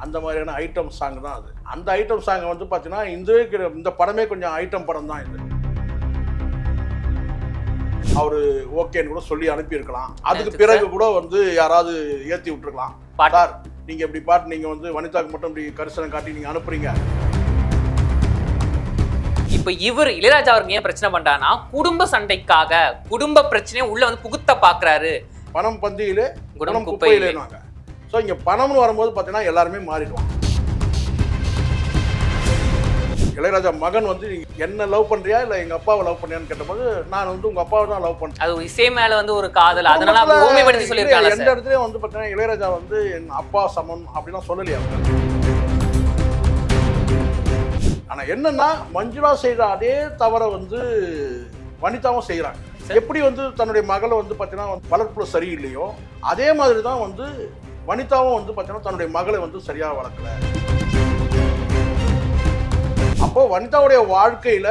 அந்த மாதிரியான item song தான் அது. அந்த ஐட்டம் சாங் வந்து பார்த்தீங்கன்னா இந்த படமே கொஞ்சம் ஐட்டம் படம் தான் இது. அவரு ஓகேன்னு கூட சொல்லி அனுப்பியிருக்கலாம். அதுக்கு பிறகு கூட வந்து யாராவது ஏற்றி விட்டுருக்கலாம். சார் நீங்கள் இப்படி பாட்டு நீங்கள் வந்து வனிதாக்கு மட்டும் இப்படி கரிசனம் காட்டி நீங்கள் அனுப்புறீங்க. இப்ப இவர் இளையராஜா அவருக்கு ஏன் பிரச்சனை பண்றாருன்னா குடும்ப சண்டைக்காக குடும்ப பிரச்சனையை உள்ள வந்து புகுத்த பாக்குறாரு. பணம் பந்தியிலே குணம் குப்பையிலேனாங்க. ஸோ இங்கே பணம்னு வரும்போது பார்த்தீங்கன்னா எல்லாருமே மாறிடுவாங்க. இளையராஜா மகன் வந்து என்ன லவ் பண்றியா இல்லை எங்க அப்பாவை லவ் பண்ணியான்னு கேட்டபோது நான் வந்து உங்க அப்பாவை தான் லவ் பண்றேன். அது இசை மேல வந்து ஒரு காதல், அதனால ஊமைப்படுத்தி சொல்லியிருக்காங்க. எந்த இடத்துலயும் வந்து பார்த்தீங்கன்னா இளையராஜா வந்து என் அப்பா சமம் அப்படிலாம் சொல்லலையா. ஆனா என்னன்னா மஞ்சுளா செய்யற அதே தவறை வந்து வனிதாவும் செய்யறாங்க. எப்படி வந்து தன்னுடைய மகளை வந்து பார்த்தீங்கன்னா வளர்ப்புல சரியில்லையோ அதே மாதிரி தான் வந்து வனிதாவும் வந்து பார்த்தீங்கன்னா தன்னுடைய மகளை வந்து சரியா வளர்க்கல. அப்போ வனிதாவுடைய வாழ்க்கையில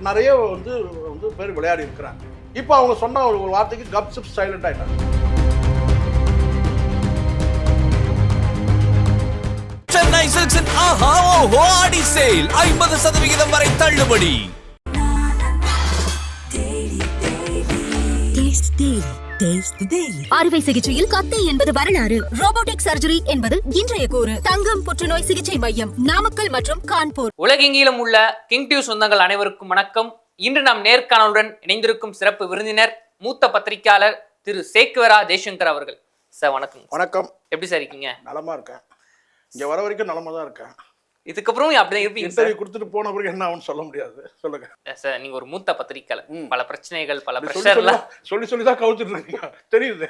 நிறைய வந்து பேர் விளையாடி இருக்கிறாங்க. இப்போ அவங்க சொன்ன ஒரு வார்த்தைக்கு கப் சிப் சைலண்ட் ஆயிட்டாங்க. சென்னை சில்க்ஸின் ஆஹா ஓஹோ ஆடி சேல் 50% வரை தள்ளுபடி. அறுவை சிகிச்சையில் கத்தி என்பது வரலாறு, ரோபோட்டிக் சர்ஜரி என்பது இன்றைய கூறு. தங்கம் புற்றுநோய் சிகிச்சை மையம் நாமக்கல் மற்றும் கான்பூர். உலகெங்கிலும் உள்ள கிங் டிவி சொந்தங்கள் அனைவருக்கும் வணக்கம். இன்று நாம் நேர்காணலுடன் இணைந்திருக்கும் சிறப்பு விருந்தினர் மூத்த பத்திரிகையாளர் திரு சேக்குவரா ஜெய்சங்கர் அவர்கள். சார் வணக்கம். வணக்கம். எப்படி சார் இருக்கீங்க? நலமா இருக்கேன். இங்க வர வரைக்கும் நலமா தான் இருக்கேன். இதுக்கப்புறம் அப்படிதான் இருப்பீங்க சார். கொடுத்துட்டு போன பிறகு என்ன ஆகும்னு சொல்ல முடியாது. சொல்லுங்க சார். நீங்க ஒரு மூத்த பத்திரிகையாளர், பல பிரச்சனைகள் பல பிரஷர்லாம் சொல்லி தான் கவுச்சிட்டு இருக்கீங்க தெரியுது.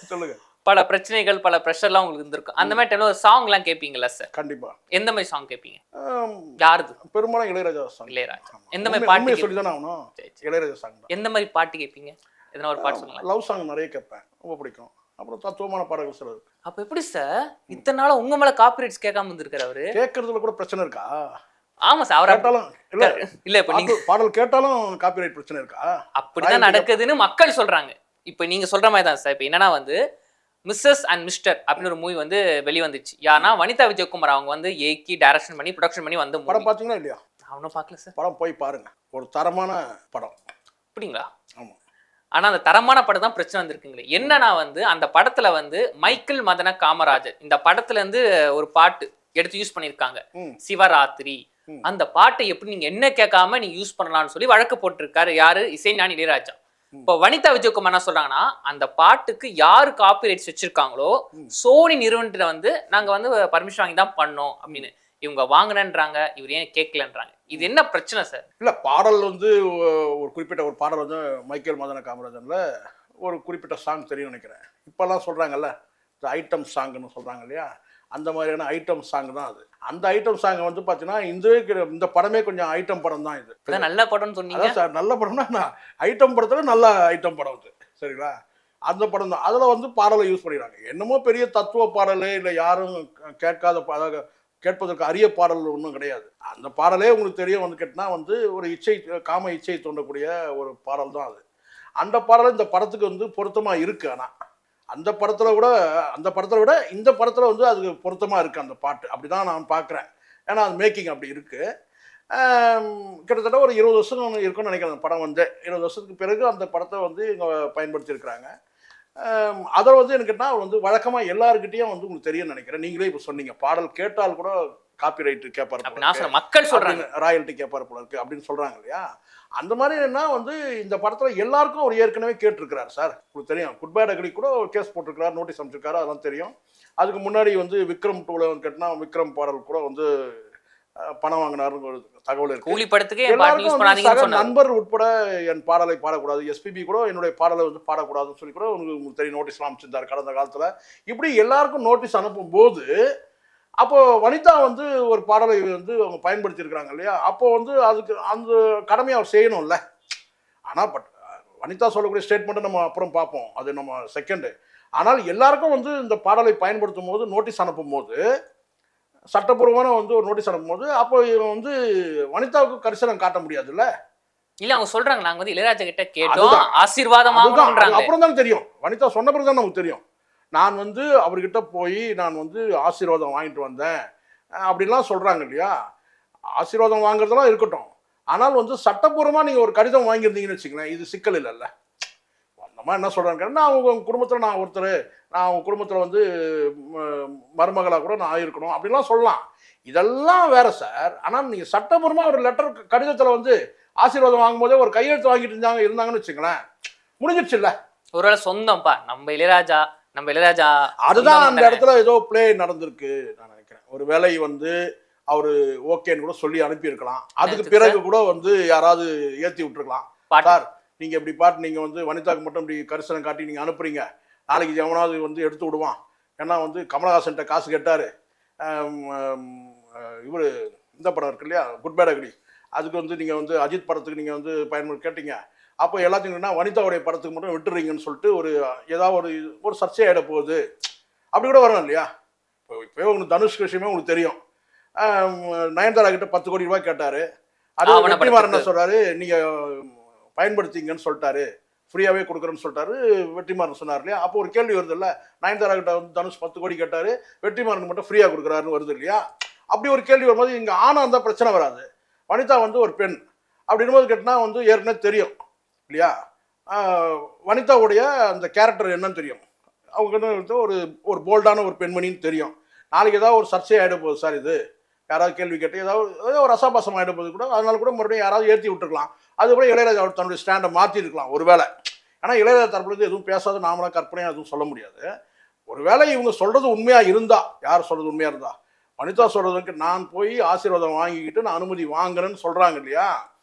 சொல்லுங்க. பல பிரச்சனைகள் பல பிரஷர்லாம் உங்களுக்கு இருந்திருக்கும். அந்த மாதிரி டைம்ல ஒரு சாங் எல்லாம் கேட்பீங்களா சார்? கண்டிப்பா. எந்த மாதிரி சாங் கேட்பீங்க? யாருது? பெரும்பாலும் இளையராஜா சாங். இளையராஜா. எந்த மாதிரி பாட்டு சொல்லி தானே ஆகணும்? இளையராஜா சாங். எந்த மாதிரி பாட்டு கேட்பீங்க? எதனா ஒரு பாட்டு சொல்லுங்க. லவ் சாங் நிறைய கேட்பேன், ரொம்ப பிடிக்கும். அப்புறம் தத்துவமான பாடல்கள் சில இருக்கு. அப்ப எப்படி சார் இத்தனை நாளா உங்க மேல காப்பிரைட்ஸ் கேட்காம இருந்திருக்காரு அவரு? கேட்கறதுல கூட பிரச்சனை இருக்கா? ஆமா சார். அவர் கேட்டாலும் இல்ல இப்ப நீங்க பாடல் கேட்டாலும் காப்பிரைட் பிரச்சனை இருக்கா? அப்படிதான் நடக்குதுன்னு மக்கள் சொல்றாங்க. இப்ப நீங்க சொல்ற மாதிரி தான் சார். இப்ப என்னன்னா வந்து மிஸ்ஸஸ் அண்ட் மிஸ்டர் அப்படின்னு ஒரு மூவி வந்து வெளிவந்துச்சு. யாருன்னா வனிதா விஜயகுமார் அவங்க வந்து ஏக்கி டைரக்ஷன் பண்ணி ப்ரொடக்ஷன் பண்ணி வந்து படம் பாத்தீங்களா இல்லையா? அவனும் பார்க்கல சார். படம் போய் பாருங்க, ஒரு தரமான படம். அப்படிங்களா? ஆமா. ஆனா அந்த தரமான படம் தான் பிரச்சனை வந்திருக்குங்களே. என்னன்னா வந்து அந்த படத்துல வந்து மைக்கேல் மதன காமராஜர் இந்த படத்துல இருந்து ஒரு பாட்டு எடுத்து யூஸ் பண்ணிருக்காங்க, சிவராத்திரி. அந்த பாட்டை எப்படி நீங்க என்ன கேட்காம நீங்க யூஸ் பண்ணலாம்னு சொல்லி வழக்கு போட்டிருக்காரு. யாரு? இசைஞானி இளையராஜா. இப்போ வனிதா விஜயகுமார் என்ன சொல்றாங்கன்னா அந்த பாட்டுக்கு யாரு காப்பிரைட்ஸ் வச்சிருக்காங்களோ சோனி நிறுவனத்துல வந்து நாங்க வந்து பர்மிஷன் வாங்கி தான் பண்ணோம் அப்படின்னு இவங்க வாங்கினன்றாங்க. இவர் ஏன் கேட்கலன்றாங்க. இது என்ன பிரச்சனை சார்? இல்ல பாடல் வந்து ஒரு குறிப்பிட்ட ஒரு பாடல் வந்து மைக்கேல் மதன காமராஜன்ல ஒரு குறிப்பிட்ட சாங் தெரியும் நினைக்கிறேன். இப்பெல்லாம் சொல்றாங்கல்ல இந்த ஐட்டம் சாங்னு சொல்றாங்க இல்லையா, அந்த மாதிரியான ஐட்டம் சாங் தான் அது. அந்த ஐட்டம் சாங் வந்து பாத்தீங்கன்னா இந்த படமே கொஞ்சம் ஐட்டம் படம் தான் இது. நல்ல படம்னு சொன்னீங்க சார். நல்ல படம்னா ஐட்டம் படத்துல நல்ல ஐட்டம் படம் அது, சரிங்களா? அந்த படம் தான். அதுல வந்து பாடலை யூஸ் பண்ணிடுறாங்க. என்னமோ பெரிய தத்துவ பாடலே இல்லை, யாரும் கேட்காத கேட்பதற்கு அரிய பாடல் ஒன்றும் கிடையாது. அந்த பாடலே உங்களுக்கு தெரியும் வந்து கேட்டினா வந்து ஒரு காம இச்சை தோண்டக்கூடிய ஒரு பாடல் தான் அது. அந்த பாடல் இந்த படத்துக்கு வந்து பொருத்தமாக இருக்குது. ஆனால் அந்த படத்தை விட இந்த படத்தில் வந்து அதுக்கு பொருத்தமாக இருக்குது அந்த பாட்டு. அப்படி தான் நான் பார்க்குறேன். ஏன்னா அது மேக்கிங் அப்படி இருக்குது. கிட்டத்தட்ட ஒரு 20 வருஷம் இருக்குன்னு நினைக்கிறேன் அந்த படம் வந்து. 20 வருஷத்துக்கு பிறகு அந்த படத்தை வந்து இங்கே பயன்படுத்தியிருக்கிறாங்க. அதை வந்து எனக்குன்னா வந்து வழக்கமாக எல்லாருக்கிட்டையும் வந்து உங்களுக்கு தெரியும் நினைக்கிறேன். நீங்களே இப்போ சொன்னீங்க பாடல் கேட்டால் கூட காப்பிரைட் கேட்பாரு, மக்கள் சொல்றாங்க, ராயல்ட்டி கேட்பாரு போல இருக்கு அப்படின்னு சொல்றாங்க இல்லையா? அந்த மாதிரி என்ன வந்து இந்த படத்துல எல்லாருக்கும் அவர் ஏற்கனவே கேட்டிருக்கிறார் சார். உங்களுக்கு தெரியும் குட் பேட் அக்லி கூட கேஸ் போட்டிருக்கிறார், நோட்டீஸ் அமைச்சிருக்காரு, அதெல்லாம் தெரியும். அதுக்கு முன்னாடி வந்து விக்ரம் 2ல வந்து கேட்டினா விக்ரம் பாடல் கூட வந்து பணம் வாங்கினாருன்னு ஒரு தகவல் இருக்கு. நண்பர் உட்பட என் பாடலை பாடக்கூடாது, எஸ்பிபி கூட என்னுடைய பாடலை வந்து பாடக்கூடாதுன்னு சொல்லி கூட உங்களுக்கு தெரியும் நோட்டீஸ்லாம் அமைச்சிருந்தார் கடந்த காலத்துல. இப்படி எல்லாருக்கும் நோட்டீஸ் அனுப்பும் போது அப்போ வனிதா வந்து ஒரு பாடலை வந்து அவங்க பயன்படுத்தியிருக்கிறாங்க இல்லையா? அப்போ வந்து அதுக்கு அந்த கடமையை அவர் செய்யணும்ல. ஆனால் வனிதா சொல்லக்கூடிய ஸ்டேட்மெண்ட்டை நம்ம அப்புறம் பார்ப்போம், அது நம்ம செகண்டு. ஆனால் எல்லாருக்கும் வந்து இந்த பாடலை பயன்படுத்தும் போது நோட்டீஸ் அனுப்பும் போது சட்டப்பூர்வமான வந்து ஒரு நோட்டீஸ் அனுப்பும் போது அப்போ வந்து வனிதாவுக்கு கரிசனம் காட்ட முடியாதுல்ல. இல்ல அவங்க சொல்றாங்க நாங்க வந்து இளையராஜா கிட்ட கேட்டோம் ஆசீர்வாதம் அப்புறம் தான் தெரியும். வனிதா சொன்ன பிறகு தான் நமக்கு தெரியும். நான் வந்து அவர்கிட்ட போய் நான் வந்து ஆசீர்வாதம் வாங்கிட்டு வந்தேன், அப்படின்லாம் சொல்கிறாங்க இல்லையா. ஆசீர்வாதம் வாங்குறதெல்லாம் இருக்கட்டும், ஆனால் வந்து சட்டப்பூர்வமாக நீங்கள் ஒரு கடிதம் வாங்கியிருந்தீங்கன்னு வச்சுங்களேன், இது சிக்கல் இல்லைல்ல. அந்த மாதிரி என்ன சொல்கிறாங்க, நான் அவங்க குடும்பத்தில் நான் ஒருத்தர், நான் அவங்க குடும்பத்தில் வந்து மருமகளாக கூட நான் ஆயிருக்கணும் அப்படின்லாம் சொல்லலாம். இதெல்லாம் வேற சார். ஆனால் நீங்கள் சட்டப்பூர்வமாக ஒரு லெட்டர் கடிதத்தில் வந்து ஆசீர்வாதம் வாங்கும்போதே ஒரு கையெழுத்து வாங்கிட்டு இருந்தாங்கன்னு வச்சுங்களேன், முடிஞ்சிடுச்சு இல்லை. ஒருவேளை சொந்தம்ப்பா, நம்ம இளையராஜா அதுதான் அந்த இடத்துல ஏதோ பிளே நடந்திருக்கு நான் நினைக்கிறேன். ஒரு வேலை வந்து அவரு ஓகேன்னு கூட சொல்லி அனுப்பியிருக்கலாம். அதுக்கு பிறகு கூட வந்து யாராவது ஏற்றி விட்டுருக்கலாம். சார் நீங்கள் இப்படி பாட்டு நீங்கள் வந்து வனிதாவுக்கு மட்டும் இப்படி கரிசனம் காட்டி நீங்கள் அனுப்புறீங்க, நாளைக்கு எவனாவது வந்து எடுத்து விடுவான். ஏன்னா வந்து கமலஹாசன்கிட்ட காசு கேட்டார். இவர் இந்த படம் இருக்கு இல்லையா, குட் பேட் அக்லி, அதுக்கு வந்து நீங்கள் வந்து அஜித் படத்துக்கு நீங்கள் வந்து பயன்படுத்தி கேட்டீங்க. அப்போ எல்லாத்தையும் வனிதாவுடைய படத்துக்கு மட்டும் விட்டுறீங்கன்னு சொல்லிட்டு ஏதாவது ஒரு சர்ச்சையாயிட போகுது, அப்படி கூட வரணும் இல்லையா. இப்போ உங்களுக்கு தனுஷ் விஷயமே உங்களுக்கு தெரியும். நயன்தாரா கிட்ட 10 கோடி ரூபாய் கேட்டார். அது வெற்றிமாறன் என்ன சொல்கிறாரு, நீங்கள் பயன்படுத்திங்கன்னு சொல்லிட்டாரு, ஃப்ரீயாகவே கொடுக்குறேன்னு சொல்லிட்டாரு வெற்றிமாறன் சொன்னார் இல்லையா. அப்போ ஒரு கேள்வி வருது இல்லை, நயன்தாரா கிட்ட வந்து தனுஷ் 10 கோடி கேட்டார், வெற்றிமாறன் மட்டும் ஃப்ரீயாக கொடுக்குறாருன்னு வருது இல்லையா. அப்படி ஒரு கேள்வி வரும்போது இங்கே ஆணாக இருந்தால் பிரச்சனை வராது. வனிதா வந்து ஒரு பெண் அப்படின்போது கேட்டால் வந்து ஏற்கனவே தெரியும் இல்லையா, வனிதாவுடைய அந்த கேரக்டர் என்னன்னு தெரியும். அவங்க ஒரு போல்டான ஒரு பெண்மணின்னு தெரியும். நாளைக்கு ஏதாவது ஒரு சர்ச்சை ஆகிட போகுது சார், இது யாராவது கேள்வி கேட்டு ஏதாவது ஒரு ரசாபாசம் ஆகிட போது கூட, அதனால கூட மறுபடியும் யாராவது ஏற்றி விட்டுருக்கலாம். அதுக்கப்புறம் இளையராஜா அவர் தன்னுடைய ஸ்டாண்டை மாற்றிருக்கலாம் ஒருவேளை. ஆனால் இளையராஜா தரப்புலேருந்து எதுவும் பேசாத நாமளாக கற்பனையாக எதுவும் சொல்ல முடியாது. ஒருவேளை இவங்க சொல்கிறது உண்மையாக இருந்தா, யார் சொல்கிறது உண்மையாக இருந்தா, வனிதா சொல்கிறதுக்கு நான் போய் ஆசீர்வாதம் வாங்கிக்கிட்டு நான் அனுமதி வாங்குறேன்னு சொல்கிறாங்க இல்லையா,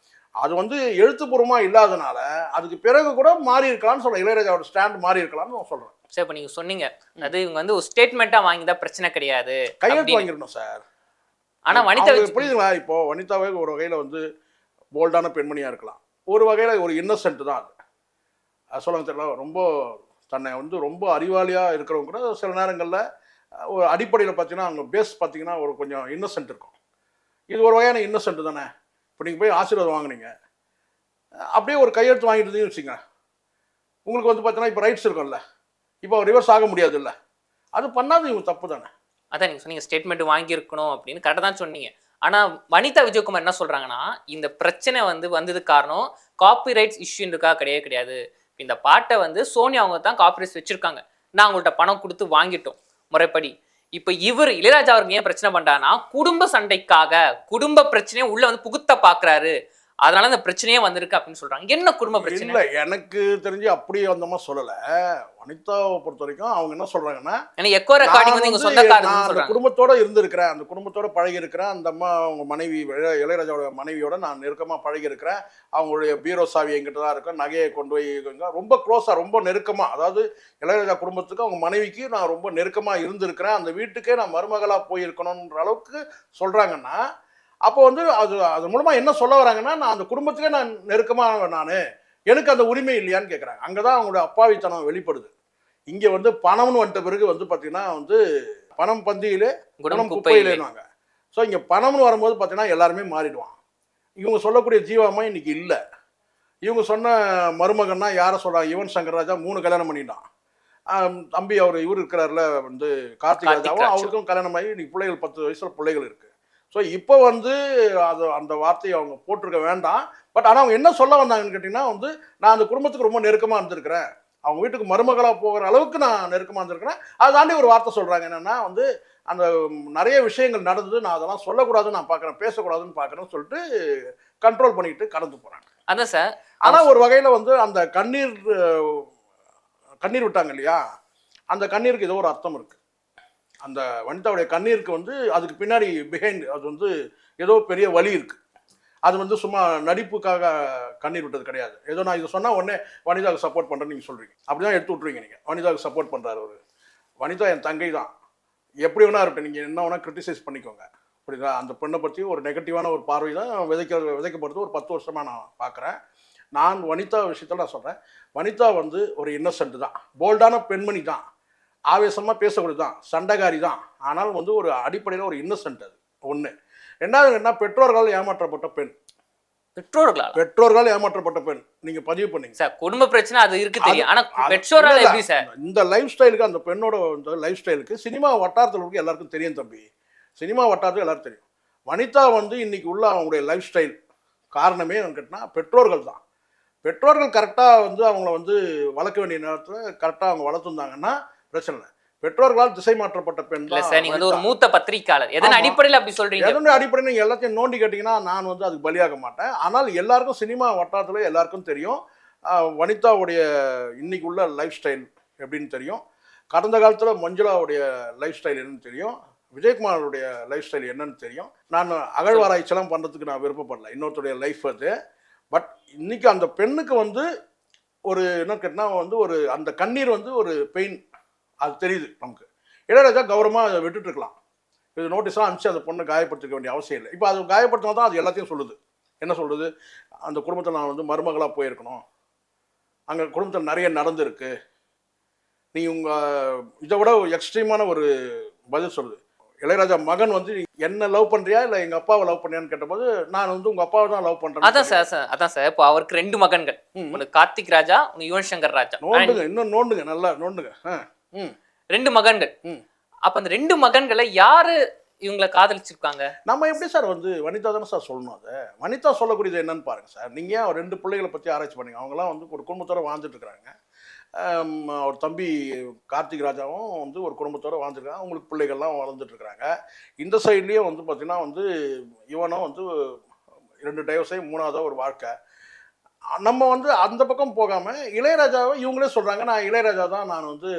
அது வந்து எழுத்துப்பூர்வமாக இல்லாதனால அதுக்கு பிறகு கூட மாறி இருக்கலாம்னு சொல்கிறேன். இளையராஜாவோட ஸ்டாண்ட் மாறி இருக்கலாம்னு நான் சொல்கிறேன். சார் இப்போ நீங்கள் சொன்னீங்க, அது இவங்க வந்து ஒரு ஸ்டேட்மெண்ட்டாக வாங்கிதான் பிரச்சனை கிடையாது, கையெழுத்து வாங்கிடணும் சார். ஆனால் வனிதா புரியுதுங்களா. இப்போ வனிதாவே ஒரு வகையில் வந்து போல்டான பெண்மணியாக இருக்கலாம், ஒரு வகையில் ஒரு இன்னசென்ட் தான் அது சொல்லுங்க தெரியல. ரொம்ப தன்னை வந்து ரொம்ப அறிவாளியாக இருக்கிறவங்க கூட சில நேரங்களில் ஒரு அடிப்படையில் பார்த்தீங்கன்னா அவங்க பேஸ் பார்த்தீங்கன்னா ஒரு கொஞ்சம் இன்னசென்ட் இருக்கும். இது ஒரு வகையான இன்னசென்ட் தானே. இப்போ நீங்கள் போய் ஆசீர்வாதம் வாங்கினீங்க, அப்படியே ஒரு கையெழுத்து வாங்கிட்டு இருந்தீங்கன்னு வச்சுங்க, உங்களுக்கு வந்து பார்த்தீங்கன்னா இப்போ ரைட்ஸ் இருக்கும்ல, இப்போ ரிவர்ஸ் ஆக முடியாது இல்லை, அது பண்ணாது இவங்க தப்பு தானே. அதான் நீங்கள் சொன்னீங்க ஸ்டேட்மெண்ட் வாங்கியிருக்கணும் அப்படின்னு கரெக்டாக தான் சொன்னீங்க. ஆனால் வனிதா விஜயகுமார் என்ன சொல்கிறாங்கன்னா, இந்த பிரச்சனை வந்ததுக்கு காரணம் காப்பிரைட்ஸ் இஷ்யூன்றதுக்காக கிடையாது. இந்த பாட்டை வந்து சோனி அவங்க தான் காப்பிரைட்ஸ் வச்சுருக்காங்க, நான் அவங்கள்ட்ட பணம் கொடுத்து வாங்கிட்டோம் முறைப்படி. இப்போ இளையராஜா அவருக்கு ஏன் பிரச்சனை பண்ணுறாருன்னா, குடும்ப சண்டைக்காக குடும்ப பிரச்சனையை உள்ள வந்து புகுத்த பார்க்குறாரு, அதனால இந்த பிரச்சனையே வந்திருக்கு அப்படின்னு சொல்றாங்க. என்ன குடும்ப பிரச்சனை? இல்லை, எனக்கு தெரிஞ்சு அப்படியே வந்தமா சொல்லலை. வனிதாவை பொறுத்த வரைக்கும் அவங்க என்ன சொல்றாங்கன்னா, எக்கோ ரெக்கார்டிங் வந்து எங்க சொந்தக்காரங்க சொல்றாங்க, குடும்பத்தோட இருந்திருக்கிறேன், அந்த குடும்பத்தோட பழகி இருக்கிறேன், அந்த அம்மா அவங்க மனைவி இளையராஜாவோட மனைவியோட நான் நெருக்கமா பழகி இருக்கிறேன், அவங்களுடைய பீரோ சாவி எங்கிட்ட தான் இருக்கும், நகையை கொண்டு போய் ரொம்ப க்ளோஸா ரொம்ப நெருக்கமா, அதாவது இளையராஜா குடும்பத்துக்கு அவங்க மனைவிக்கு நான் ரொம்ப நெருக்கமா இருந்திருக்கிறேன், அந்த வீட்டுக்கே நான் மருமகளா போயிருக்கணும்ன்ற அளவுக்கு சொல்றாங்கன்னா, அப்போ வந்து அது மூலமாக என்ன சொல்ல வராங்கன்னா, நான் அந்த குடும்பத்துக்கே நான் நெருக்கமாக எனக்கு அந்த உரிமை இல்லையான்னு கேட்குறாங்க. அங்கே தான் அவங்களோட அப்பாவித்தனம் வெளிப்படுது. இங்கே வந்து பணம்னு வந்துட்ட பிறகு வந்து பார்த்தீங்கன்னா வந்து பணம் பந்தியிலே குணம் குப்பையிலேனுவாங்க. ஸோ இங்கே பணம்னு வரும்போது பார்த்தீங்கன்னா எல்லாருமே மாறிடுவான். இவங்க சொல்லக்கூடிய ஜீவாமா இன்னைக்கு இல்லை. இவங்க சொன்ன மருமகன்னா யாரை சொல்கிறாங்க, யுவன் சங்கர் ராஜா 3 கல்யாணம் பண்ணிட்டான். தம்பி இவர் இருக்கிறார்ல வந்து கார்த்திக் ராஜாவும், அவருக்கும் கல்யாணம் ஆகி இன்னைக்கு பிள்ளைகள் 10 வயசுல பிள்ளைகள் இருக்குது. ஸோ இப்போ வந்து அந்த வார்த்தையை அவங்க போட்டிருக்க வேண்டாம். பட் ஆனால் அவங்க என்ன சொல்ல வந்தாங்கன்னு கேட்டிங்கன்னா வந்து, நான் அந்த குடும்பத்துக்கு ரொம்ப நெருக்கமாக இருந்திருக்கிறேன், அவங்க வீட்டுக்கு மருமகளாக போகிற அளவுக்கு நான் நெருக்கமாக இருந்திருக்கிறேன். அதை தாண்டி ஒரு வார்த்தை சொல்கிறாங்க என்னென்னா வந்து, அந்த நிறைய விஷயங்கள் நடந்தது, நான் அதெல்லாம் சொல்லக்கூடாதுன்னு நான் பார்க்குறேன், பேசக்கூடாதுன்னு பார்க்குறேன்னு சொல்லிட்டு கண்ட்ரோல் பண்ணிட்டு கடந்து போகிறாங்க. அதான் சார். ஆனால் ஒரு வகையில் வந்து அந்த கண்ணீர் விட்டாங்க இல்லையா, அந்த கண்ணீருக்கு ஏதோ ஒரு அர்த்தம் இருக்குது. அந்த வனிதாவுடைய கண்ணீருக்கு வந்து அதுக்கு பின்னாடி பிஹைண்ட் அது வந்து ஏதோ பெரிய வலி இருக்குது. அது வந்து சும்மா நடிப்புக்காக கண்ணீர் விட்டது கிடையாது. ஏதோ நான் இதை சொன்னால் உடனே வனிதாவுக்கு சப்போர்ட் பண்ணுறேன்னு நீங்கள் சொல்கிறீங்க, அப்படி தான் எடுத்து விட்ருவீங்க நீங்கள். வனிதாவுக்கு சப்போர்ட் பண்ணுறாரு அவர். வனிதா என் தங்கை தான், எப்படி வேணா இருக்கட்டும், நீங்கள் என்ன வேணால் கிரிட்டிசைஸ் பண்ணிக்கோங்க, அப்படிங்களா. அந்த பெண்ணை பற்றி ஒரு நெகட்டிவான ஒரு பார்வை தான் விதைக்கப்படுறது ஒரு 10 வருஷமாக நான் பார்க்குறேன். நான் வனிதா விஷயத்தில் நான் சொல்கிறேன், வனிதா வந்து ஒரு இன்னசென்ட் தான், போல்டான பெண்மணி தான், ஆவேசமாக பேசக்கூடிய தான், சண்டைகாரி தான். ஆனால் வந்து ஒரு அடிப்படையில் ஒரு இன்னசென்ட். அது ஒன்று. ரெண்டாவது என்ன, பெற்றோர்கள் ஏமாற்றப்பட்ட பெண். பெற்றோர்கள் ஏமாற்றப்பட்ட பெண் நீங்க பதிவு பண்ணீங்க சார். குடும்ப பிரச்சனை அது இருக்கு தெரியும், ஆனா பெற்றோரால எப்படி சார்? இந்த லைஃப் ஸ்டைலுக்கு, அந்த பெண்ணோட லைஃப் ஸ்டைலுக்கு சினிமா வட்டாரத்தில் இருக்க எல்லாருக்கும் தெரியும் தம்பி. சினிமா வட்டாரத்துக்கு எல்லாரும் தெரியும். வனிதா வந்து இன்னைக்கு உள்ள அவங்களுடைய லைஃப் ஸ்டைல் காரணமே கேட்டால் பெற்றோர்கள் தான். பெற்றோர்கள் கரெக்டாக வந்து அவங்கள வந்து வளர்க்க வேண்டிய நேரத்தில் கரெக்டாக அவங்க வளர்த்துருந்தாங்கன்னா பிரச்சனை இல்லை. பெற்றோர்களால் திசை மாற்றப்பட்ட பெண் இல்ல தான் சார், நீங்க வந்து ஒரு மூத்த பத்திரிக்கையாளர், எதன் அடிப்படையில் அப்படி சொல்றீங்க? எதனுடைய அடிப்படையில் நீங்கள் எல்லாத்தையும் நோண்டி கேட்டிங்கன்னா நான் வந்து அதுக்கு பலியாக மாட்டேன். ஆனால் எல்லாருக்கும் சினிமா வட்டாரத்தில் எல்லாருக்கும் தெரியும் வனிதாவுடைய இன்னைக்கு உள்ள லைஃப் ஸ்டைல் எப்படின்னு தெரியும். கடந்த காலத்தில் மஞ்சுளாவுடைய லைஃப் ஸ்டைல் என்னன்னு தெரியும். விஜயகுமாரோடைய லைஃப் ஸ்டைல் என்னன்னு தெரியும். நான் அகழ்வாராய்ச்சியெல்லாம் பண்ணுறதுக்கு நான் விருப்பப்படல, இன்னொருத்தருடைய லைஃப் அது. பட் இன்னைக்கு அந்த பெண்ணுக்கு வந்து ஒரு என்ன கேட்டால் வந்து ஒரு அந்த கண்ணீர் வந்து ஒரு பெயின் அது தெரியுது நமக்கு. இளையராஜா கௌரவமாக அதை விட்டுட்டு இருக்கலாம். இது நோட்டீஸாக அனுப்பிச்சு அந்த பொண்ணை காயப்படுத்திக்க வேண்டிய அவசியம் இல்லை. இப்போ அது காயப்படுத்தினா தான் அது எல்லாத்தையும் சொல்லுது. என்ன சொல்லுது? அந்த குடும்பத்தில் நான் வந்து மருமகளாக போயிருக்கணும், அங்கே குடும்பத்தில் நிறைய நடந்திருக்கு, நீ உங்கள் இதை விட எக்ஸ்ட்ரீமான ஒரு பதில் சொல்லுது. இளையராஜா மகன் வந்து என்ன லவ் பண்ணுறியா இல்லை எங்கள் அப்பாவை லவ் பண்ணியான்னு கேட்டபோது நான் வந்து உங்கள் அப்பாவை தான் லவ் பண்ணுறேன். அதான் சார் இப்போ அவருக்கு 2 மகன்கள், ஒன்று கார்த்திக் ராஜா, ஒன்று யுவன் சங்கர் ராஜா. நோண்டுங்க, இன்னும் நோண்டுங்க, நல்லா நோண்டுங்க. 2 மகன்கள். அப்ப அந்த 2 மகன்களை யாரு இவங்களை காதலிச்சிருக்காங்க? நம்ம எப்படி சார் வந்து வனிதா தானே சார் சொல்லணும். அதை வனிதா சொல்லக்கூடியது என்னன்னு பாருங்க சார். நீங்கள் ஏன் 2 பிள்ளைகளை பற்றி ஆராய்ச்சி பண்ணீங்க? அவங்களாம் வந்து ஒரு குடும்பத்தோடு வாழ்ந்துட்டு இருக்கிறாங்க. அவர் தம்பி கார்த்திக் ராஜாவும் வந்து ஒரு குடும்பத்தோடு வாழ்ந்துருக்காங்க. அவங்களுக்கு பிள்ளைகள்லாம் வளர்ந்துட்டு இருக்கிறாங்க. இந்த சைட்லேயும் வந்து பார்த்தீங்கன்னா வந்து இவனும் வந்து 2 டைவர்ஸை 3ஆவதாக ஒரு வாழ்க்கை. நம்ம வந்து அந்த பக்கம் போகாமல் இளையராஜாவை இவங்களே சொல்கிறாங்க, நான் இளையராஜா தான், நான் வந்து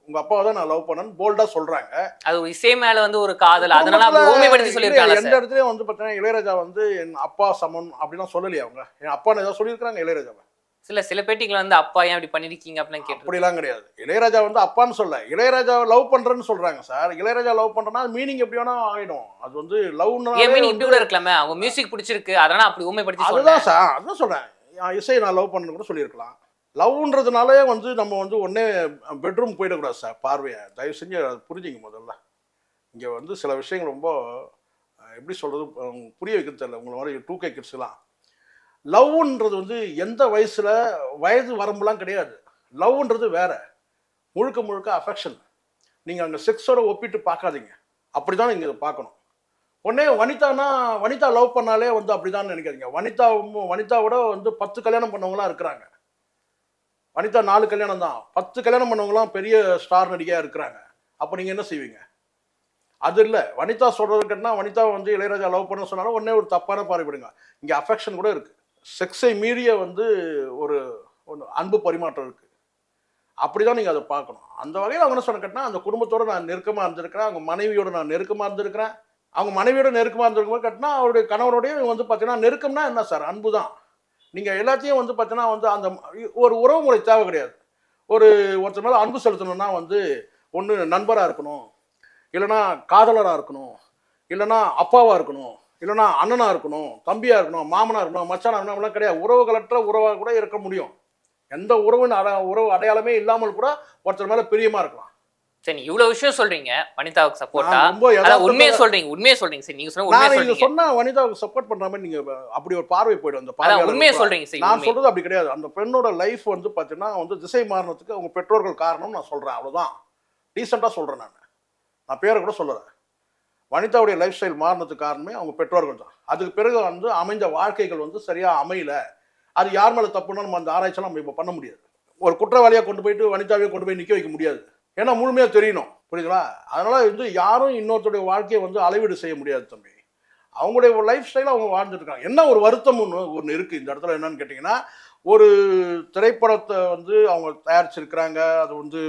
உங்க அப்பாவை தான் நான் லவ் பண்ணேன்னு போல்டா சொல்றாங்க. அது ஒரு இசை மேல வந்து ஒரு காதல், அதனால அப்படி ஊமைப்படுத்தி சொல்லிருக்காங்க. எந்த இடத்துலயும் வந்து பார்த்தீங்கன்னா இளையராஜா வந்து என் அப்பா சமன் அப்படிலாம் சொல்லலையே. அவங்க என் அப்பான்னு ஏதாவது சொல்லியிருக்காங்க இளையராஜாவை? சில பேட்டிகள் வந்து அப்பா ஏன் அப்படி பண்ணிருக்கீங்க அப்படின்னு கேட்டு அப்படிலாம் கிடையாது. இளையராஜா வந்து அப்பான்னு சொல்ல, இளையராஜாவை லவ் பண்றேன்னு சொல்றாங்க சார். இளையராஜா லவ் பண்றேன்னா மீனிங் எப்படி வேணா ஆயிடும். அது வந்து லவ்னா மீனிங் இப்படி கூட இருக்கலாமே, அவங்க மியூசிக் பிடிச்சிருக்கு அதனால அப்படி ஊமைப்படுத்தி அதுதான் சார். அதான் சொல்றேன், இசை நான் லவ் பண்ணு கூட சொல்லியிருக்கலாம். லவ்ன்றதுனாலே வந்து நம்ம வந்து உடனே பெட்ரூம் போயிடக்கூடாது சார். பார்வையை தயவு செஞ்சு புரிஞ்சுங்க. முதல்ல இங்கே வந்து சில விஷயங்கள் ரொம்ப எப்படி சொல்கிறது புரிய வைக்க தெரியல. உங்களை மாதிரி 2K கிட்ஸ்லாம் லவ்ன்றது வந்து எந்த வயசில் வயது வரம்புலாம் கிடையாது. லவ்ன்றது வேற, முழுக்க முழுக்க அஃபெக்ஷன். நீங்கள் அங்கே செக்ஸோட ஒப்பிட்டு பார்க்காதீங்க. அப்படி தான் நீங்கள் இதை பார்க்கணும். உடனே வனிதா லவ் பண்ணாலே வந்து அப்படி தான் நினைக்காதீங்க. வனிதாவோட வந்து 10 கல்யாணம் பண்ணவங்களாம் இருக்கிறாங்க. வனிதா 4 கல்யாணம் தான், 10 கல்யாணம் பண்ணவங்களாம் பெரிய ஸ்டார் நடிகையாக இருக்கிறாங்க. அப்போ நீங்கள் என்ன செய்வீங்க? அது இல்லை. வனிதா சொல்கிறதுக்குன்னா வனிதா வந்து இளையராஜா லவ் பண்ண சொன்னாலும் உடனே ஒரு தப்பான பார்வைப்படுங்க. இங்கே அஃபெக்ஷன் கூட இருக்குது. செக்ஸை மீறிய வந்து ஒரு அன்பு பரிமாற்றம் இருக்குது. அப்படி தான் நீங்கள் அதை பார்க்கணும். அந்த வகையில் அவங்க என்ன சொன்ன கேட்டால் அந்த குடும்பத்தோடு நான் நெருக்கமாக இருந்திருக்கிறேன், அவங்க மனைவியோடு நான் நெருக்கமாக இருந்திருக்கிறேன். அவங்க மனைவியோட நெருக்கமாக இருந்திருக்கும்போது கேட்டினா அவருடைய கணவரோடையும் வந்து பார்த்தீங்கன்னா நெருக்கம்னா என்ன சார்? அன்பு தான். நீங்கள் எல்லாத்தையும் வந்து பார்த்தீங்கன்னா வந்து அந்த ஒரு உறவு முறை தேவை கிடையாது. ஒருத்தர் மேலே அன்பு செலுத்தணும்னா வந்து ஒன்று நண்பராக இருக்கணும், இல்லைனா காதலராக இருக்கணும், இல்லைனா அப்பாவாக இருக்கணும், இல்லைனா அண்ணனாக இருக்கணும், தம்பியாக இருக்கணும், மாமனாக இருக்கணும், மச்சானாக இருக்கணும். அப்படிலாம் கிடையாது. உறவுகளற்ற உறவாக கூட இருக்க முடியும். எந்த உறவு அடையாளமே இல்லாமல் கூட ஒருத்தர் மேலே பிரியமாக இருக்கலாம். சரி, இவ்வளவு விஷயம் சொல்றீங்க வனிதாவுக்கு சப்போர்ட்டா, உண்மையை சொல்றீங்க சரி. நீங்க சொன்னா வனிதாவுக்கு சப்போர்ட் பண்ற மாதிரி நீங்க அப்படி ஒரு பார்வை போயிடும். அந்த உண்மையை சொல்றீங்க சரி. நான் சொல்றது அப்படி கிடையாது. அந்த பெண்ணோட லைஃப் வந்து பாத்தீங்கன்னா வந்து திசை மாறினதுக்கு அவங்க பெற்றோர்கள் காரணம் நான் சொல்றேன். அவ்வளவுதான். டீசெண்டா சொல்றேன். நான் பேரை கூட சொல்லறேன். வனிதாவுடைய லைஃப் ஸ்டைல் மாறினதுக்கு காரணமே அவங்க பெற்றோர்கள் தான். அதுக்கு பிறகு வந்து அமைஞ்ச வாழ்க்கைகள் வந்து சரியா அமையல. அது யார் மேல தப்புன்னா நம்ம அந்த ஆராய்ச்சியெல்லாம் நம்ம இப்ப பண்ண முடியாது. ஒரு குற்றவாளியா கொண்டு போயிட்டு வனிதாவையே கொண்டு போய் நிக்க வைக்க முடியாது. ஏன்னா முழுமையாக தெரியணும். புரியுதுங்களா? அதனால வந்து யாரும் இன்னொருத்தருடைய வாழ்க்கையை வந்து அளவீடு செய்ய முடியாது தம்பி. அவங்களுடைய லைஃப் ஸ்டைலை அவங்க வாழ்ந்துட்டு இருக்காங்க. என்ன ஒரு வருத்தம் ஒன்று இருக்குது இந்த இடத்துல. என்னன்னு கேட்டிங்கன்னா, ஒரு திரைப்படத்தை வந்து அவங்க தயாரிச்சிருக்கிறாங்க. அது வந்து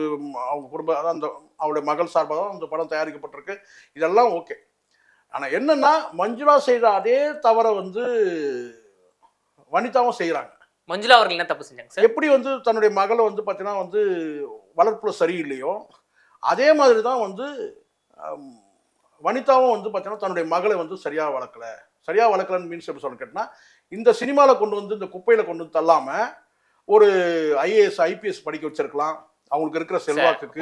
அவங்க குடும்ப அதான் அந்த அவருடைய மகள் சார்பாக தான் அந்த படம் தயாரிக்கப்பட்டிருக்கு. இதெல்லாம் ஓகே. ஆனால் என்னன்னா மஞ்சுளா செய்த அதே தவறை வந்து வனிதாவும் செய்கிறாங்க. மஞ்சுளா அவர்கள் என்ன தப்பு செஞ்சாங்க சார்? எப்படி வந்து தன்னுடைய மகளை வந்து பார்த்தீங்கன்னா வந்து வளர்ப்புல சரியில்லையோ அதே மாதிரி தான் வந்து வனிதாவும் வந்து பார்த்தீங்கன்னா தன்னுடைய மகளை வந்து சரியாக வளர்க்கலன்னு மீன்ஸ் எப்படி சொல்ல கேட்டால் இந்த சினிமாவில் கொண்டு வந்து இந்த குப்பையில் கொண்டு வந்து தள்ளாமல் ஒரு IAS IPS படிக்க வச்சிருக்கலாம். அவங்களுக்கு இருக்கிற செல்வாக்குக்கு.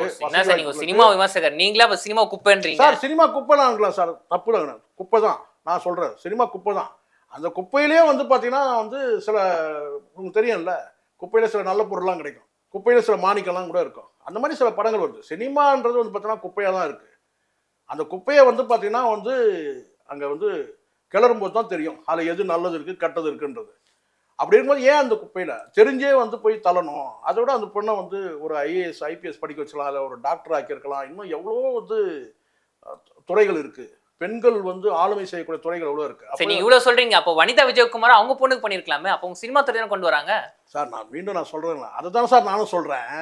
சினிமா விமர்சகர் நீங்களா சினிமா குப்பைன்றீங்க சார். சினிமா குப்பைலாம் இருக்கலாம் சார், தப்பு இல்லை, குப்பை தான். நான் சொல்கிறேன் சினிமா குப்பை தான். அந்த குப்பையிலேயே வந்து பார்த்தீங்கன்னா வந்து சில உங்களுக்கு தெரியும்ல, குப்பையில் சில நல்ல பொருள்லாம் கிடைக்கும், குப்பையில் சில மாணிக்கெல்லாம் கூட இருக்கும். அந்த மாதிரி சில படங்கள் வருது. சினிமான்றது வந்து பார்த்தீங்கன்னா குப்பையாக தான் இருக்குது. அந்த குப்பையை வந்து பார்த்தீங்கன்னா வந்து அங்கே வந்து கிளறும்போது தான் தெரியும் அதில் எது நல்லது இருக்குது கெட்டது இருக்குன்றது. அப்படி இருக்கும்போது ஏன் அந்த குப்பையில் தெரிஞ்சே வந்து போய் தள்ளணும்? அதோட அந்த பொண்ணை வந்து ஒரு ஐஏஎஸ் ஐபிஎஸ் படிக்க வச்சலாம், இல்லை ஒரு டாக்டர் ஆக்கியிருக்கலாம். இன்னும் எவ்வளோ வந்து துறைகள் இருக்குது. பெண்கள் வந்து ஆளுமை செய்யக்கூடிய துறைகள் எவ்வளோ இருக்குது. சரி, நீங்க இவ்வளவு சொல்றீங்க, அப்போ வனிதா விஜயகுமார் அவங்க பொண்ணுக்கு பண்ணிருக்கலாமே, அப்போ உங்க சினிமா துறையை கொண்டு வராங்க சார். நான் சொல்கிறேன், அதை தான் சார் நானும் சொல்கிறேன்.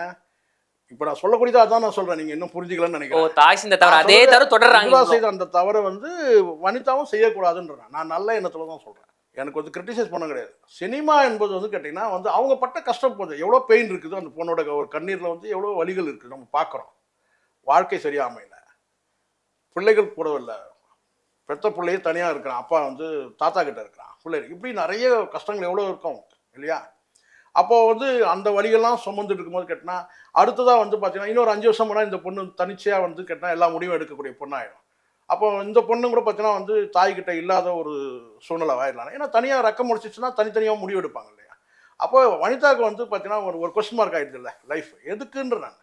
இப்போ நான் சொல்லக்கூடியதா அதான் நான் சொல்கிறேன், நீங்கள் இன்னும் புரிஞ்சுக்கலன்னு ஓ நினைக்கிறேன். தாய் இந்த தவிர அதே தவிர தொடர்றாங்க. செய்த அந்த தவறை வந்து வனிதாவும் செய்யக்கூடாதுன்றேன். நான் நல்ல எண்ணத்தில் தான் சொல்கிறேன். எனக்கு வந்து கிரிட்டிசைஸ் பண்ண கிடையாது. சினிமா என்பது வந்து கேட்டிங்கன்னா வந்து அவங்க பட்ட கஷ்டம் போது எவ்வளோ பெயின் இருக்குது, அந்த பொண்ணோட ஒரு கண்ணீரில் வந்து எவ்வளோ வலிகள் இருக்குது நம்ம பார்க்குறோம். வாழ்க்கை சரியா அமையல, பிள்ளைகள் கூட இல்லை, பெத்த பிள்ளையே தனியாக இருக்கிறான், அப்பா வந்து தாத்தா கிட்ட இருக்கிறான், பிள்ளைகள் இப்படி நிறைய கஷ்டங்கள் எவ்வளோ இருக்கும் இல்லையா? அப்போது வந்து அந்த வழிகள்லாம் சுமந்துட்டு இருக்கும்போது கேட்டினா அடுத்ததாக வந்து பார்த்தீங்கன்னா இன்னொரு 5 வருஷம் போனால் இந்த பொண்ணு தனிச்சையாக வந்து கேட்டினா எல்லா முடிவும் எடுக்கக்கூடிய பொண்ணாயிடும். அப்போ இந்த பொண்ணு கூட பார்த்தீங்கன்னா வந்து தாய்கிட்ட இல்லாத ஒரு சூழ்நிலை ஆயிடலாம். ஏன்னா தனியாக ரக்கம் முடிச்சிச்சுன்னா தனித்தனியாக முடிவு எடுப்பாங்க இல்லையா? அப்போ வனிதாவுக்கு வந்து பார்த்தீங்கன்னா ஒரு கொஸ்டின் மார்க் ஆகிடுது இல்லை லைஃப் எதுக்குன்ற. நான்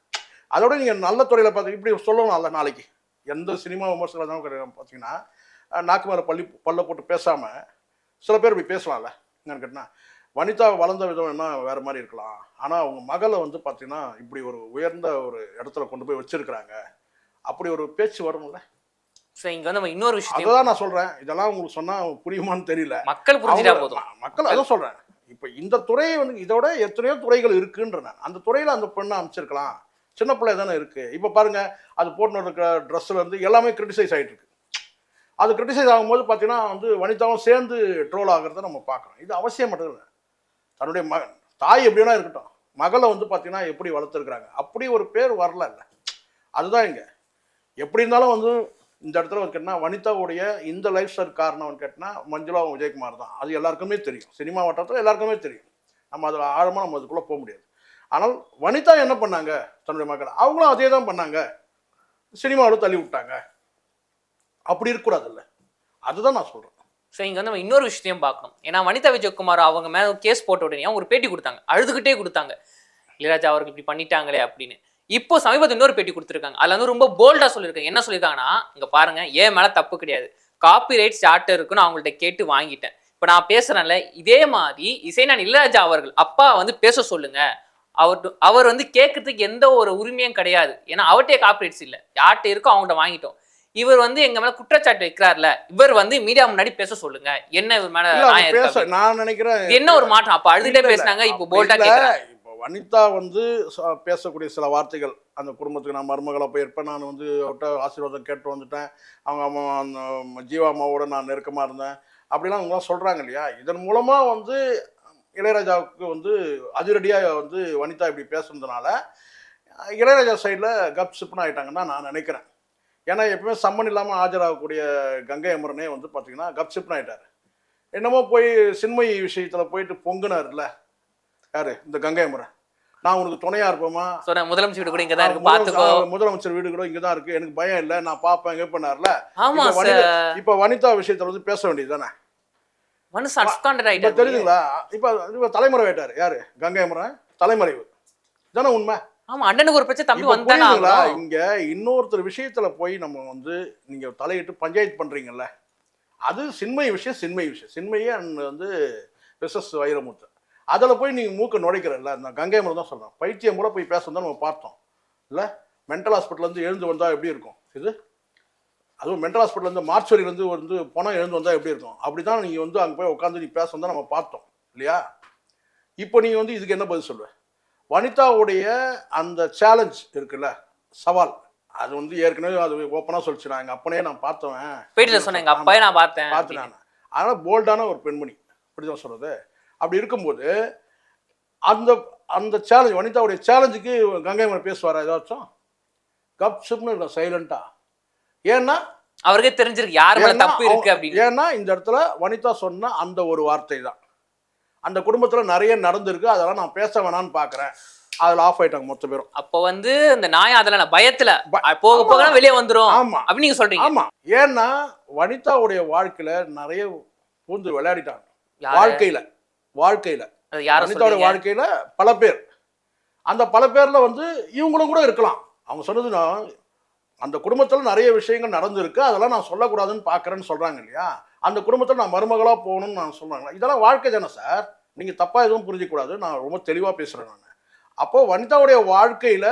அதோட நீங்கள் நல்ல துறையில் பார்த்து இப்படி சொல்லணும்ல, நாளைக்கு எந்த சினிமா விமர்சனம் பார்த்தீங்கன்னா நாக்கு மேலே பல்ல போட்டு பேசாமல் சில பேர் இப்படி பேசலாம்ல. என்னன்னு கேட்டால் வனிதா வளர்ந்த விதம் என்ன வேறு மாதிரி இருக்கலாம், ஆனால் அவங்க மகளை வந்து பார்த்தீங்கன்னா இப்படி ஒரு உயர்ந்த ஒரு இடத்துல கொண்டு போய் வச்சிருக்கிறாங்க, அப்படி ஒரு பேச்சு வரும்ல. சோ இங்க வந்து நம்ம இன்னொரு விஷயம் அதான் நான் சொல்றேன். இதெல்லாம் உங்களுக்கு சொன்னா புரியுமான்னு தெரியல. மக்கள் புரிஞ்சிட்டா போதும். மக்கள் அதான் சொல்றேன். இப்ப இந்த துறையை வந்து இதோட எத்தனையோ துறைகள் இருக்குன்ற நான் அந்த துறையில அந்த பெண்ணை அமைச்சிருக்கலாம். சின்ன பிள்ளை தானே இருக்கு. இப்ப பாருங்க, அது போட்டு இருக்கிற ட்ரெஸ்ல இருந்து எல்லாமே கிரிட்டிசைஸ் ஆகிட்டு இருக்கு. அது கிரிட்டிசைஸ் ஆகும்போது பார்த்தீங்கன்னா வந்து வனிதாவும் சேர்ந்து ட்ரோல் ஆகிறத நம்ம பார்க்குறோம். இது அவசியம் மட்டும் இல்லை. தன்னுடைய தாய் எப்படின்னா இருக்கட்டும், மகளை வந்து பார்த்தீங்கன்னா எப்படி வளர்த்துருக்குறாங்க, அப்படி ஒரு பேர் வரல இல்லை. அதுதான் இங்கே எப்படி இருந்தாலும் வந்து இந்த இடத்துல வந்து கேட்டால் வனிதாவுடைய இந்த லைஃப் ஸ்டைல் காரணம் கேட்டால் மஞ்சுளாவும் விஜயகுமார் தான். அது எல்லாருக்குமே தெரியும், சினிமா வட்டாரத்தில் எல்லாருக்குமே தெரியும். நம்ம அதில் ஆழமாக நம்ம அதுக்குள்ளே போக முடியாது. ஆனால் வனிதா என்ன பண்ணாங்க தன்னுடைய மக்களை, அவங்களும் அதே தான் பண்ணாங்க, சினிமாவில் தள்ளி விட்டாங்க. அப்படி இருக்கக்கூடாதுல்ல, அதுதான் நான் சொல்கிறேன். ஸோ இங்கே வந்து நம்ம இன்னொரு விஷயத்தையும் பார்க்கணும். ஏன்னா வனிதா விஜயகுமார் அவங்க மேலே கேஸ் போட்ட உடனே ஒரு பேட்டி கொடுத்தாங்க, அழுதுகிட்டே கொடுத்தாங்க, இளையராஜா அவர்கள் இப்படி பண்ணிட்டாங்களே அப்படின்னு. இப்போ சமீபத்தில் இன்னொரு பேட்டி கொடுத்துருக்காங்க. அதில் வந்து ரொம்ப போல்டாக சொல்லியிருக்காங்க. என்ன சொல்லியிருக்காங்கன்னா, இங்கே பாருங்க, ஏன் மேலே தப்பு கிடையாது, காப்பிரைட் சார்ட்டர் இருக்குன்னு அவங்கள்ட்ட கேட்டு வாங்கிட்டேன். இப்போ நான் பேசுகிறேன்ல, இதே மாதிரி இசைஞானி இளையராஜா அவர்கள் அப்பா வந்து பேச சொல்லுங்க, அவர் வந்து கேட்கறதுக்கு எந்த ஒரு உரிமையும் கிடையாது. ஏன்னா அவர்கிட்டே காப்பிரைட்ஸ் இல்லை, யார்கிட்ட இருக்கோ அவங்கள்ட்ட வாங்கிட்டோம். இவர் வந்து எங்க மேல குற்றச்சாட்டு வைக்கிறார்ல, இவர் வந்து மீடியா முன்னாடி பேச சொல்லுங்க, என்ன இவர் மேல நான் நினைக்கிறேன் என்ன ஒரு மாற்றம். அப்ப அழுதுட்டே பேசினாங்க, இப்போ போல்டா கேக்குறாங்க. இப்போ வனிதா வந்து பேசக்கூடிய சில வார்த்தைகள், அந்த குடும்பத்துக்கு நான் மருமகளை போயிருப்பேன், நான் வந்து அவர்கிட்ட ஆசீர்வாதம் கேட்டு வந்துட்டேன், அவங்க அம்மா அந்த ஜீவா அம்மாவோட நான் நெருக்கமா இருந்தேன், அப்படிலாம் அவங்களாம் சொல்றாங்க இல்லையா? இதன் மூலமா வந்து இளையராஜாவுக்கு வந்து அதிரடியாக வந்து வனிதா இப்படி பேசுனதுனால இளையராஜா சைடில் கப் சிப்னு ஆகிட்டாங்கன்னு தான் நான் நினைக்கிறேன். ஏன்னா எப்பவுமே சம்மன் இல்லாமல் ஆஜராகக்கூடிய கங்கை அமரனே வந்து பார்த்தீங்கன்னா கப் சிப்னு ஆகிட்டார். என்னமோ போய் சின்மயி விஷயத்தில் போயிட்டு பொங்குனார்ல யாரு, இந்த கங்கை அமரன், நான் உனக்கு துணையாக இருப்போமா, முதலமைச்சர் வீடு கூட இங்கே தான் இருக்கு, பார்த்துக்கோ, முதலமைச்சர் வீடு கூட இங்கே தான் இருக்குது, எனக்கு பயம் இல்லை, நான் பார்ப்பேன், இங்கே பண்ணார்ல. இப்போ வனிதா விஷயத்தில் வந்து பேச வேண்டியது தானே, தெரியுதுங்களா? இப்போ தலைமுறை ஆயிட்டாரு யாரு, கங்கை அமரன் தலைமறைவு தானே உண்மை. ஆமா, அண்ணனுக்கு ஒரு பிரச்சனை தம்பி வந்தாங்களா. இங்க இன்னொருத்தர் விஷயத்துல போய் நம்ம வந்து நீங்க தலையிட்டு பஞ்சாயத்து பண்றீங்கல்ல, அது சின்மயி விஷயம். சின்மயே வந்து பிசஸ் வைரமுத்து, அதில் போய் நீங்கள் மூக்க நுழைக்கிறல்ல, இந்த கங்கை அமரன் தான் சொல்கிறேன். பைத்தியம் கூட போய் பேசணும் நம்ம பார்த்தோம் இல்லை, மென்டல் ஹாஸ்பிட்டலேருந்து எழுந்து வந்தால் எப்படி இருக்கும் இது, அதுவும் மென்டல் ஹாஸ்பிட்டலேருந்து மார்ச்சுவரியிலேருந்து வந்து பணம் எழுந்து வந்தால் எப்படி இருக்கும், அப்படி தான் நீங்கள் வந்து அங்கே போய் உட்காந்து நீ பேச வந்தால் நம்ம பார்த்தோம் இல்லையா? இப்போ நீங்கள் வந்து இதுக்கு என்ன பதில் சொல்லுவேன்? வனிதாவுடைய அந்த சேலஞ்ச் இருக்குல்ல, சவால், அது வந்து ஏற்கனவே அது ஓப்பனாக சொல்லிச்சு, நான் எங்கள் அப்பனே நான் பார்த்தேன் சொன்னேன், எங்கள் அப்பையே நான் பார்த்தேன். அதனால் போல்டான ஒரு பெண்மணி, அப்படிதான் சொல்கிறது. அப்படி இருக்கும்போது அந்த அந்த சேலஞ்ச், வனிதாவுடைய சேலஞ்சுக்கு கங்கை அமரன் பேசுவாரா ஏதாச்சும்? கப் சிப்னு இருக்கும் சைலண்டா. ஏன்னா அவருக்கே தெரிஞ்சிருக்கு யார் மேல தப்பு இருக்கு அப்படின்னு. ஏன்னா இந்த இடத்துல வனிதா சொன்ன அந்த ஒரு வார்த்தை தான் அந்த குடும்பத்தில் நிறைய நடந்திருக்கு, அதெல்லாம் நான் பேச வேணான்னு பார்க்குறேன், அதில் ஆஃப் ஆயிட்டாங்க மொத்த பேரும். அப்போ வந்து இந்த நாய் அதில் பயத்தில் போக போக வெளியே வந்துடும். ஆமாம், அப்படின்னு நீங்கள் சொல்கிறீங்க. ஆமாம், ஏன்னா வனிதாவுடைய வாழ்க்கையில் நிறைய பூந்து விளையாடிட்டாங்க. வாழ்க்கையில் வனிதாவுடைய வாழ்க்கையில் பல பேர், அந்த பல பேரில் வந்து இவங்களும் கூட இருக்கலாம். அவங்க சொன்னதுன்னா அந்த குடும்பத்தில் நிறைய விஷயங்கள் நடந்திருக்கு, அதெல்லாம் நான் சொல்லக்கூடாதுன்னு பார்க்குறேன்னு சொல்கிறாங்க இல்லையா? அந்த குடும்பத்தில் நான் மருமகளாக போகணும்னு நான் சொல்கிறாங்களா? இதெல்லாம் வாழ்க்கை தானே சார், நீங்கள் தப்பாக எதுவும் புரிஞ்சிக்கூடாது, நான் ரொம்ப தெளிவாக பேசுகிறேன் நான். அப்போது வனிதாவுடைய வாழ்க்கையில்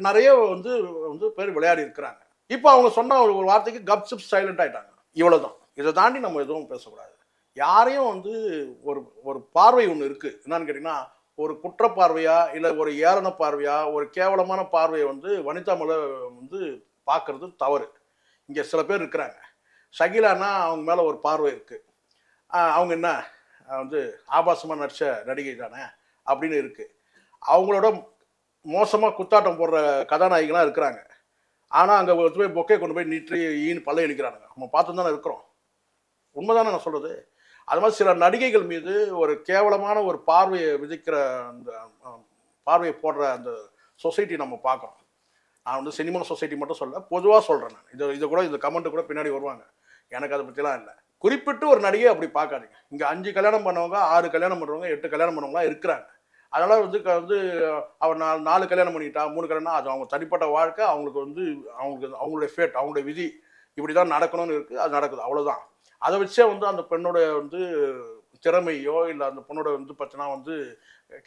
நிறைய வந்து வந்து பேர் விளையாடி இருக்கிறாங்க. இப்போ அவங்க சொன்ன ஒரு வார்த்தைக்கு கப் சிப் சைலண்ட் ஆகிட்டாங்க, இவ்வளோதான். இதை தாண்டி நம்ம எதுவும் பேசக்கூடாது. யாரையும் வந்து ஒரு ஒரு பார்வை ஒன்று இருக்குது, என்னன்னு கேட்டிங்கன்னா, ஒரு குற்ற பார்வையா இல்லை ஒரு ஏளன பார்வையா ஒரு கேவலமான பார்வையை வந்து வனிதா மேலே வந்து பார்க்குறது தவறு. இங்கே சில பேர் இருக்கிறாங்க, ஷகிலானா அவங்க மேலே ஒரு பார்வை இருக்குது, அவங்க என்ன வந்து ஆபாசமாக நடித்த நடிகை தானே அப்படின்னு இருக்குது. அவங்களோட மோசமாக குத்தாட்டம் போடுற கதாநாயகிலாம் இருக்கிறாங்க. ஆனால் அங்கே போய் பொக்கே கொண்டு போய் நீட்டு ஈன்னு பல்ல இழிக்கிறானுங்க. நம்ம பார்த்து தானே இருக்கிறோம். உண்மைதானே நான் சொல்கிறது? அது மாதிரி சில நடிகைகள் மீது ஒரு கேவலமான ஒரு பார்வையை விதிக்கிற அந்த பார்வையை போடுற அந்த சொசைட்டி நம்ம பார்க்குறோம். நான் வந்து சினிமா சொசைட்டி மட்டும் சொல்ல, பொதுவாக சொல்கிறேன் நான். இதை கூட இந்த கமெண்ட்டு கூட பின்னாடி வருவாங்க, எனக்கு அதை பற்றிலாம் இல்லை. குறிப்பிட்டு ஒரு நடிகை அப்படி பார்க்காதீங்க. இங்கே 5 கல்யாணம் பண்ணவங்க, 6 கல்யாணம் பண்ணுறவங்க, 8 கல்யாணம் பண்ணவங்களாம் இருக்கிறாங்க. அதனால் வந்து அவர் 4 கல்யாணம் பண்ணிக்கிட்டா 3 கல்யாணம், அது அவங்க தனிப்பட்ட வாழ்க்கை, அவங்களுக்கு வந்து அவங்களுடைய ஃபேட், அவங்களுடைய விதி இப்படி தான் நடக்கணும்னு இருக்குது, அது நடக்குது, அவ்வளோதான். அதை வச்சே வந்து அந்த பெண்ணோட வந்து திறமையோ இல்லை அந்த பொண்ணோட வந்து பார்த்தீங்கன்னா வந்து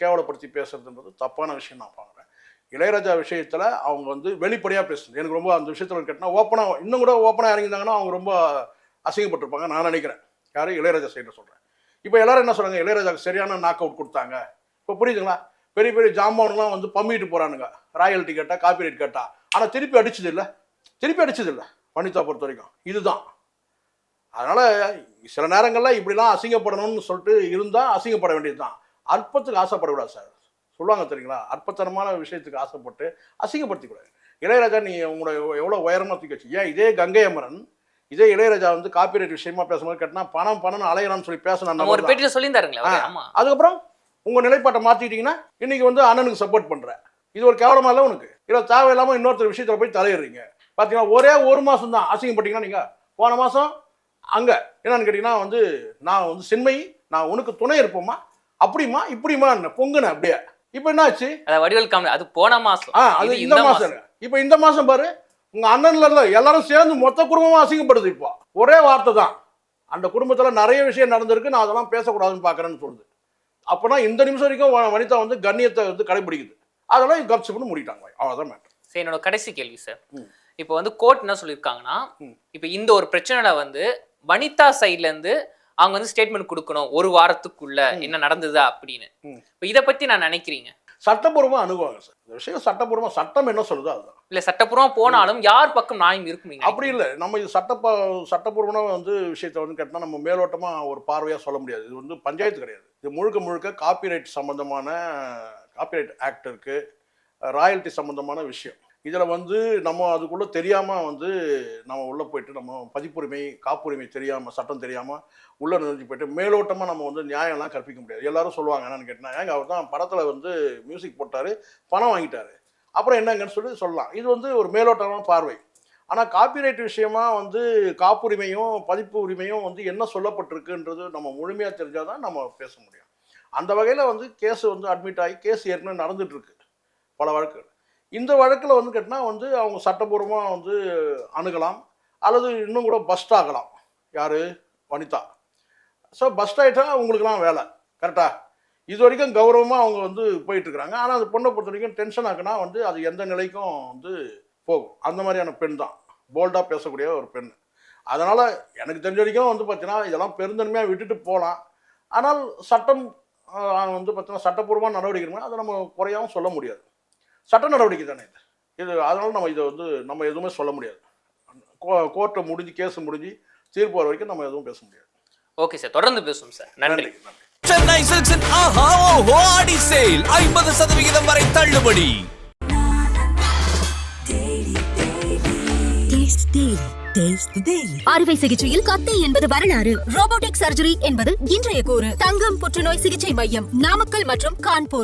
கேவலப்படுத்தி பேசுறதுன்றது தப்பான விஷயம் நான் பார்க்குறேன். இளையராஜா விஷயத்தில் அவங்க வந்து வெளிப்படையாக பேசுறது எனக்கு ரொம்ப அந்த விஷயத்தில் கேட்டால் ஓப்பனாக, இன்னும் கூட ஓப்பனாக இறங்கியிருந்தாங்கன்னா அவங்க ரொம்ப அசிங்கப்பட்டிருப்பாங்க நான் நினைக்கிறேன். யாரும் இளையராஜா சைடில் சொல்கிறேன். இப்போ எல்லாரும் என்ன சொல்கிறாங்க, இளையராஜாவுக்கு சரியான நாக் அவுட் கொடுத்தாங்க. இப்போ புரியுதுங்களா? பெரிய பெரிய ஜாமான்லாம் வந்து பம்மிட்டு போகிறானுங்க, ராயல்ட்டி கேட்டால், காப்பிரைட் கேட்டால். ஆனால் திருப்பி அடிச்சது இல்லை வனிதா பொறுத்த வரைக்கும். இதுதான். அதனால் சில நேரங்களில் இப்படிலாம் அசிங்கப்படணும்னு சொல்லிட்டு இருந்தால் அசிங்கப்பட வேண்டியது தான். அற்பத்துக்கு ஆசைப்படக்கூடாது சார், சொல்லுவாங்க தெரியுங்களா? அற்பத்தனமான விஷயத்துக்கு ஆசைப்பட்டு அசிங்கப்படுத்திக்கூடாது. இளையராஜா நீ உங்களோட எவ்வளோ உயரமாக தூக்கி வச்சு, ஏன் இதே கங்கை அமரன் இதே இளையராஜா வந்து காப்பிரைட் விஷயமா பேசும்போது கேட்டினா பணம் அலையறான்னு சொல்லி பேசணும் ஒரு பேட்டியில் சொல்லியிருந்தாருங்களா? அதுக்கப்புறம் உங்கள் நிலைப்பாட்டை மாற்றிட்டீங்கன்னா இன்றைக்கி வந்து அண்ணனுக்கு சப்போர்ட் பண்ணுறேன், இது ஒரு கேவலமாக இல்லை உனக்கு? இல்லை தேவையில்லாமல் இன்னொருத்தர் விஷயத்தில் போய் தலையிடுறீங்க. பார்த்தீங்கன்னா ஒரே 1 மாதம் தான் அசிங்கப்பட்டீங்கன்னா நீங்கள். போன மாதம் அங்கே என்னன்னு கேட்டிங்கன்னா வந்து நான் வந்து சின்மை, நான் உனக்கு துணை இருப்போமா, அப்படிமா இப்படிமா என்ன பொங்குன அப்படியே. இப்போ என்ன ஆச்சு? வடிவேல் காமெடி, அது போன மாதம், அது இந்த மாதம். இப்போ இந்த மாதம் பாரு, உங்கள் அண்ணன்ல எல்லாரும் சேர்ந்து மொத்த குடும்பமாக அசிங்கப்படுது. இப்போ ஒரே வார்த்தை தான், அந்த குடும்பத்தில் நிறைய விஷயம் நடந்திருக்கு, நான் அதெல்லாம் பேசக்கூடாதுன்னு பார்க்குறேன்னு சொல்லுது. அப்போனா இந்த நிமிஷம் வரைக்கும் வனிதா வந்து கண்ணியத்தை வந்து கடைபிடிக்குது, அதெல்லாம் கப்சிப்னு மூடிட்டாங்க, அவ்வளோதான் மேட்டர். சரி, என்னோட கடைசி கேள்வி சார். இப்போ வந்து கோர்ட் என்ன சொல்லியிருக்காங்கன்னா, இப்போ இந்த ஒரு பிரச்சனையில வந்து வனிதா சைட்ல இருந்து அவங்க வந்து ஸ்டேட்மெண்ட் கொடுக்கணும் 1 வாரத்துக்குள்ள என்ன நடந்ததா அப்படின்னு. இப்போ இதை பத்தி நான் நினைக்கிறீங்க? சட்டப்பூர்வமாக அணுகுவாங்க சார் இந்த விஷயம். சட்டப்பூர்வமாக சட்டம் என்ன சொல்லுதோ அதுதான். இல்லை சட்டப்பூர்வமாக போனாலும் யார் பக்கம் நியாயம் இருக்கும்? அப்படி இல்லை, நம்ம இது சட்டப்பூர்வமாக வந்து விஷயத்தை வந்து கேட்டால் நம்ம மேலோட்டமாக ஒரு பார்வையாக சொல்ல முடியாது. இது வந்து பஞ்சாயத்து கிடையாது, இது முழுக்க காப்பிரைட் சம்மந்தமான காப்பிரைட் ஆக்ட் இருக்குது, ராயல்ட்டி சம்மந்தமான விஷயம். இதில் வந்து நம்ம அதுக்குள்ளே தெரியாமல் வந்து நம்ம உள்ளே போயிட்டு நம்ம பதிப்புரிமை காப்புரிமை தெரியாமல் சட்டம் தெரியாமல் உள்ளே நுழைஞ்சு போயிட்டு மேலோட்டமாக நம்ம வந்து நியாயம்லாம் கற்பிக்க முடியாது. எல்லாரும் சொல்லுவாங்க என்னன்னு கேட்டால், ஏங்க அவர் தான் படத்தில் வந்து மியூசிக் போட்டார், பணம் வாங்கிட்டார், அப்புறம் என்னங்கன்னு சொல்லலாம். இது வந்து ஒரு மேலோட்டமான பார்வை. ஆனால் காப்பிரைட் விஷயமா வந்து காப்புரிமையும் பதிப்பு உரிமையும் வந்து என்ன சொல்லப்பட்டிருக்குன்றது நம்ம முழுமையாக தெரிஞ்சால் தான் நம்ம பேச முடியும். அந்த வகையில் வந்து கேஸ் வந்து அட்மிட் ஆகி கேஸ் ஏற்கனவே நடந்துகிட்ருக்கு பல வழக்குகள். இந்த வழக்கில் வந்து கேட்டால் வந்து அவங்க சட்டப்பூர்வமாக வந்து அணுகலாம், அல்லது இன்னும் கூட பஸ்ட் ஆகலாம். யார்? வனிதா. ஸோ பஸ்ட் ஆகிட்டா உங்களுக்குலாம் வேலை கரெக்டாக. இது வரைக்கும் கௌரவமாக அவங்க வந்து போயிட்டுருக்குறாங்க. ஆனால் அந்த பொண்ணை பொறுத்த வரைக்கும் டென்ஷன் ஆகுனா வந்து அது எந்த நிலைக்கும் வந்து போகும். அந்த மாதிரியான பெண் தான், போல்டாக பேசக்கூடிய ஒரு பெண். அதனால் எனக்கு தெரிஞ்ச வரைக்கும் வந்து பார்த்தீங்கன்னா இதெல்லாம் பெருந்தன்மையாக விட்டுட்டு போகலாம். ஆனால் சட்டம் வந்து பார்த்தீங்கன்னா சட்டப்பூர்வமாக நடவடிக்கை அதை நம்ம குறையாகவும் சொல்ல முடியாது. சட்ட நடவடிக்கை தானே இது. அதனால் நம்ம இதை வந்து நம்ம எதுவுமே சொல்ல முடியாது. கோர்ட்டை முடிஞ்சு கேஸ் முடிஞ்சு தீர்ப்பு வர வரைக்கும் நம்ம எதுவும் பேச முடியாது. ஓகே சார், தொடர்ந்து பேசுவோம் சார். நன்றி. சென்னை சில்க்ஸின் ஆஹா ஓஹோ ஆடி சேல் 50% வரை தள்ளுபடி. அறுவை சிகிச்சையில் கத்தை என்பது வரலாறு, ரோபோட்டிக் சர்ஜரி என்பது இன்றைய கூறு. தங்கம் புற்றுநோய் சிகிச்சை மையம், நாமக்கல் மற்றும் கான்பூர்.